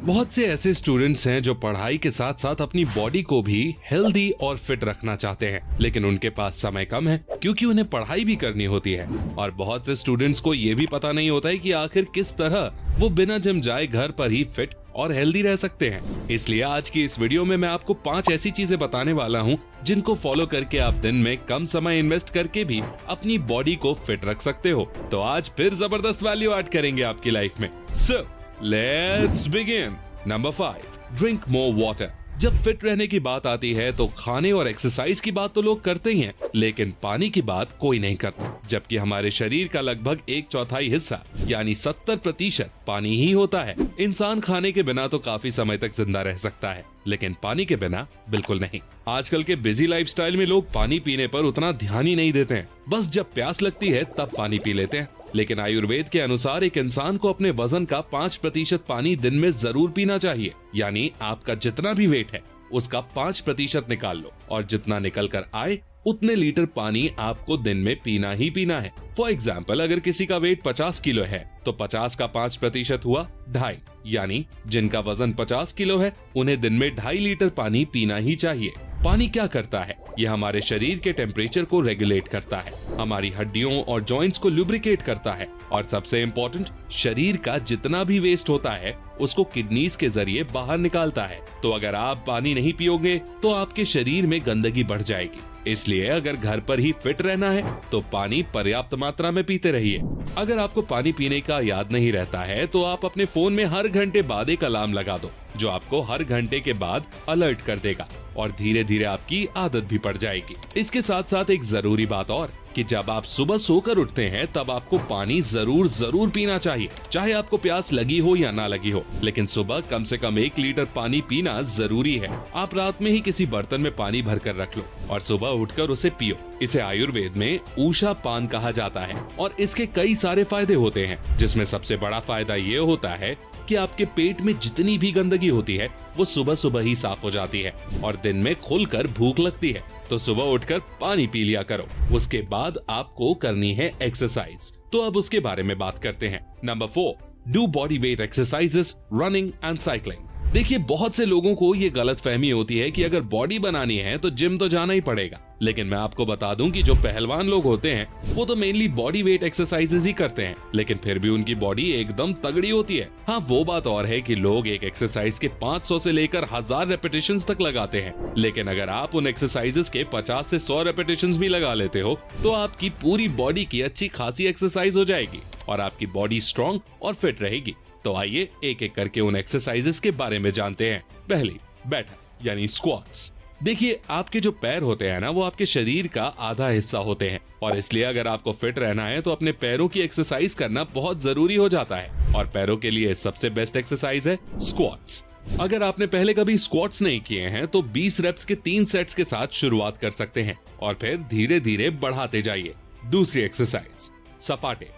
बहुत से ऐसे स्टूडेंट्स हैं जो पढ़ाई के साथ साथ अपनी बॉडी को भी हेल्दी और फिट रखना चाहते हैं, लेकिन उनके पास समय कम है क्योंकि उन्हें पढ़ाई भी करनी होती है। और बहुत से स्टूडेंट्स को ये भी पता नहीं होता है कि आखिर किस तरह वो बिना जिम जाए घर पर ही फिट और हेल्दी रह सकते हैं। इसलिए आज की इस वीडियो में मैं आपको 5 ऐसी चीजें बताने वाला हूँ जिनको फॉलो करके आप दिन में कम समय इन्वेस्ट करके भी अपनी बॉडी को फिट रख सकते हो। तो आज फिर जबरदस्त वैल्यू ऐड करेंगे आपकी लाइफ में। So let's begin. Number 5, drink more water. जब फिट रहने की बात आती है तो खाने और एक्सरसाइज की बात तो लोग करते ही हैं, लेकिन पानी की बात कोई नहीं करता। जबकि हमारे शरीर का लगभग 1/4 हिस्सा यानी 70% पानी ही होता है। इंसान खाने के बिना तो काफी समय तक जिंदा रह सकता है, लेकिन पानी के बिना बिल्कुल नहीं। आजकल के बिजी लाइफस्टाइल में लोग पानी पीने पर उतना ध्यान ही नहीं देते हैं। बस जब प्यास लगती है तब पानी पी लेते हैं। लेकिन आयुर्वेद के अनुसार एक इंसान को अपने वजन का 5% पानी दिन में जरूर पीना चाहिए। यानी आपका जितना भी वेट है उसका 5% निकाल लो और जितना निकल कर आए उतने लीटर पानी आपको दिन में पीना ही पीना है। फॉर एग्जाम्पल, अगर किसी का वेट 50 किलो है तो 50 का 5% हुआ 2.5, यानी जिनका वजन 50 किलो है उन्हें दिन में 2.5 लीटर पानी पीना ही चाहिए। पानी क्या करता है? यह हमारे शरीर के टेम्परेचर को रेगुलेट करता है, हमारी हड्डियों और जॉइंट्स को लुब्रिकेट करता है और सबसे इम्पोर्टेंट, शरीर का जितना भी वेस्ट होता है उसको किडनीज के जरिए बाहर निकालता है। तो अगर आप पानी नहीं पियोगे तो आपके शरीर में गंदगी बढ़ जाएगी। इसलिए अगर घर पर ही फिट रहना है तो पानी पर्याप्त मात्रा में पीते रहिए। अगर आपको पानी पीने का याद नहीं रहता है तो आप अपने फोन में हर घंटे बाद एक अलार्म लगा दो जो आपको हर घंटे के बाद अलर्ट कर देगा और धीरे धीरे आपकी आदत भी पड़ जाएगी। इसके साथ साथ एक जरूरी बात और कि जब आप सुबह सोकर उठते हैं तब आपको पानी जरूर पीना चाहिए, चाहे आपको प्यास लगी हो या ना लगी हो। लेकिन सुबह कम से कम 1 लीटर पानी पीना जरूरी है। आप रात में ही किसी बर्तन में पानी भरकर रख लो और सुबह उठकर उसे पियो। इसे आयुर्वेद में ऊषा पान कहा जाता है और इसके कई सारे फायदे होते हैं, जिसमें सबसे बड़ा फायदा ये होता है कि आपके पेट में जितनी भी गंदगी होती है वो सुबह सुबह ही साफ हो जाती है और दिन में खुलकर भूख लगती है तो सुबह उठकर पानी पी लिया करो। उसके बाद आपको करनी है एक्सरसाइज, तो अब उसके बारे में बात करते हैं। Number 4, do body weight exercises, running and cycling. देखिए, बहुत से लोगों को ये गलत फहमी होती है कि अगर बॉडी बनानी है तो जिम तो जाना ही पड़ेगा। लेकिन मैं आपको बता दूं कि जो पहलवान लोग होते हैं वो तो मेनली बॉडी वेट एक्सरसाइजेस ही करते हैं, लेकिन फिर भी उनकी बॉडी एकदम तगड़ी होती है। हाँ, वो बात और है कि लोग एक एक्सरसाइज के 500 से लेकर 1000 रेपिटेशंस तक लगाते हैं, लेकिन अगर आप उन एक्सरसाइजेस के 50 से 100 रेपिटेशंस भी लगा लेते हो तो आपकी पूरी बॉडी की अच्छी खासी एक्सरसाइज हो जाएगी और आपकी बॉडी स्ट्रॉन्ग और फिट रहेगी। तो आइए एक एक करके उन एक्सरसाइजेस के बारे में जानते हैं। पहली, बैठक यानी स्क्वाट्स। देखिए, आपके जो पैर होते हैं ना वो आपके शरीर का आधा हिस्सा होते हैं और इसलिए अगर आपको फिट रहना है तो अपने पैरों की एक्सरसाइज करना बहुत जरूरी हो जाता है और पैरों के लिए सबसे बेस्ट एक्सरसाइज है स्क्वाट्स। अगर आपने पहले कभी स्क्वाट्स नहीं किए हैं तो 20 रेप्स के 3 सेट्स के साथ शुरुआत कर सकते हैं और फिर धीरे धीरे बढ़ाते जाइए। दूसरी एक्सरसाइज, सपाटे।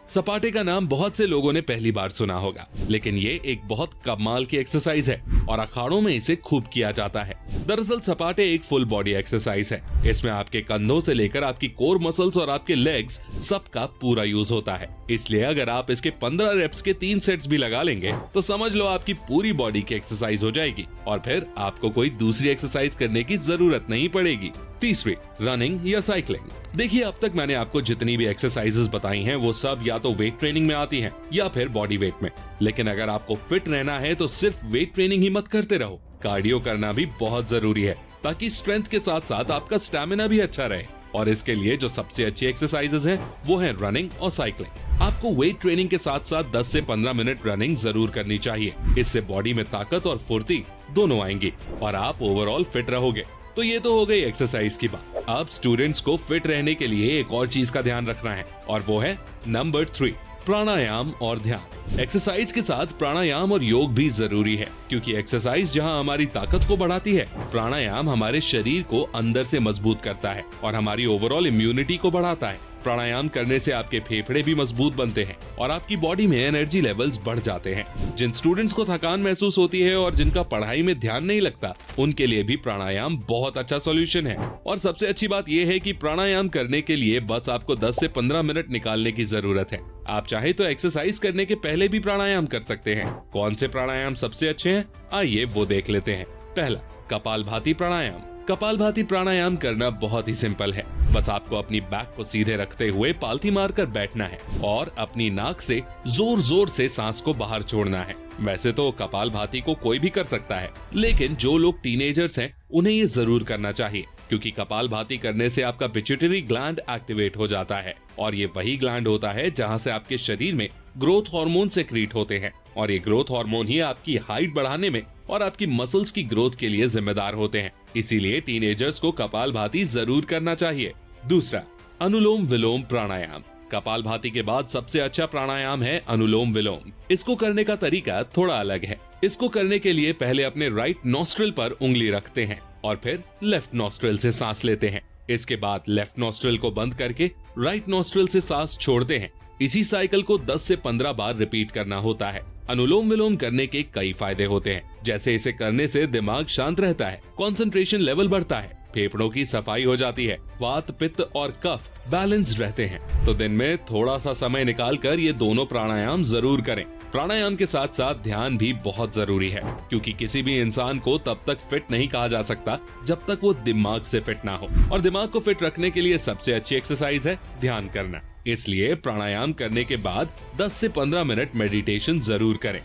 सपाटे का नाम बहुत से लोगों ने पहली बार सुना होगा, लेकिन ये एक बहुत कमाल की एक्सरसाइज है और अखाड़ों में इसे खूब किया जाता है। दरअसल सपाटे एक फुल बॉडी एक्सरसाइज है। इसमें आपके कंधों से लेकर आपकी कोर मसल्स और आपके लेग्स सबका पूरा यूज होता है। इसलिए अगर आप इसके 15 रेप्स के 3 सेट्स भी लगा लेंगे तो समझ लो आपकी पूरी बॉडी की एक्सरसाइज हो जाएगी और फिर आपको कोई दूसरी एक्सरसाइज करने की जरूरत नहीं पड़ेगी। तीसरी, रनिंग या साइकिलिंग। देखिए, अब तक मैंने आपको जितनी भी एक्सरसाइजेस बताई हैं वो सब या तो वेट ट्रेनिंग में आती हैं या फिर बॉडी वेट में। लेकिन अगर आपको फिट रहना है तो सिर्फ वेट ट्रेनिंग ही मत करते रहो, कार्डियो करना भी बहुत जरूरी है ताकि स्ट्रेंथ के साथ साथ आपका स्टैमिना भी अच्छा रहे। और इसके लिए जो सबसे अच्छी एक्सरसाइजेस हैं वो है रनिंग और साइकिलिंग। आपको वेट ट्रेनिंग के साथ साथ 10 से 15 मिनट रनिंग जरूर करनी चाहिए। इससे बॉडी में ताकत और फुर्ती दोनों आएंगी और आप ओवरऑल फिट रहोगे। तो ये तो हो गई एक्सरसाइज की बात। अब स्टूडेंट्स को फिट रहने के लिए एक और चीज का ध्यान रखना है और वो है नंबर 3, प्राणायाम और ध्यान। एक्सरसाइज के साथ प्राणायाम और योग भी जरूरी है, क्योंकि एक्सरसाइज जहां हमारी ताकत को बढ़ाती है, प्राणायाम हमारे शरीर को अंदर से मजबूत करता है और हमारी ओवरऑल इम्यूनिटी को बढ़ाता है। प्राणायाम करने से आपके फेफड़े भी मजबूत बनते हैं और आपकी बॉडी में एनर्जी लेवल्स बढ़ जाते हैं। जिन स्टूडेंट्स को थकान महसूस होती है और जिनका पढ़ाई में ध्यान नहीं लगता, उनके लिए भी प्राणायाम बहुत अच्छा सॉल्यूशन है। और सबसे अच्छी बात यह है कि प्राणायाम करने के लिए बस आपको 10 से 15 मिनट निकालने की जरूरत है। आप चाहे तो एक्सरसाइज करने के पहले भी प्राणायाम कर सकते हैं। कौन से प्राणायाम सबसे अच्छे हैं, आइए वो देख लेते हैं। पहला, कपालभाति प्राणायाम। कपालभाति प्राणायाम करना बहुत ही सिंपल है। बस आपको अपनी बैक को सीधे रखते हुए पालथी मारकर बैठना है और अपनी नाक से जोर जोर से सांस को बाहर छोड़ना है। वैसे तो कपालभाति को कोई भी कर सकता है, लेकिन जो लोग टीनेजर्स हैं उन्हें ये जरूर करना चाहिए, क्योंकि कपालभाति करने से आपका पिट्यूटरी ग्लैंड एक्टिवेट हो जाता है और ये वही ग्लैंड होता है जहां से आपके शरीर में ग्रोथ हार्मोन सेक्रीट होते हैं और ये ग्रोथ हार्मोन ही आपकी हाइट बढ़ाने में और आपकी मसल्स की ग्रोथ के लिए जिम्मेदार होते हैं। इसीलिए टीनेजर्स को कपालभाति जरूर करना चाहिए। दूसरा, अनुलोम विलोम प्राणायाम। कपालभाति के बाद सबसे अच्छा प्राणायाम है अनुलोम विलोम। इसको करने का तरीका थोड़ा अलग है। इसको करने के लिए पहले अपने राइट नॉस्ट्रिल पर उंगली रखते हैं और फिर लेफ्ट नॉस्ट्रिल से सांस लेते हैं। इसके बाद लेफ्ट नॉस्ट्रिल को बंद करके राइट नॉस्ट्रिल से सांस छोड़ते हैं। इसी साइकिल को 10 से 15 बार रिपीट करना होता है। अनुलोम विलोम करने के कई फायदे होते हैं, जैसे इसे करने से दिमाग शांत रहता है, कंसंट्रेशन लेवल बढ़ता है, फेफड़ों की सफाई हो जाती है, वात, पित्त और कफ बैलेंस्ड रहते हैं। तो दिन में थोड़ा सा समय निकालकर ये दोनों प्राणायाम जरूर करें। प्राणायाम के साथ साथ ध्यान भी बहुत जरूरी है, क्योंकि किसी भी इंसान को तब तक फिट नहीं कहा जा सकता जब तक वो दिमाग से फिट ना हो, और दिमाग को फिट रखने के लिए सबसे अच्छी एक्सरसाइज है ध्यान करना। इसलिए प्राणायाम करने के बाद 10 से 15 मिनट मेडिटेशन जरूर करें।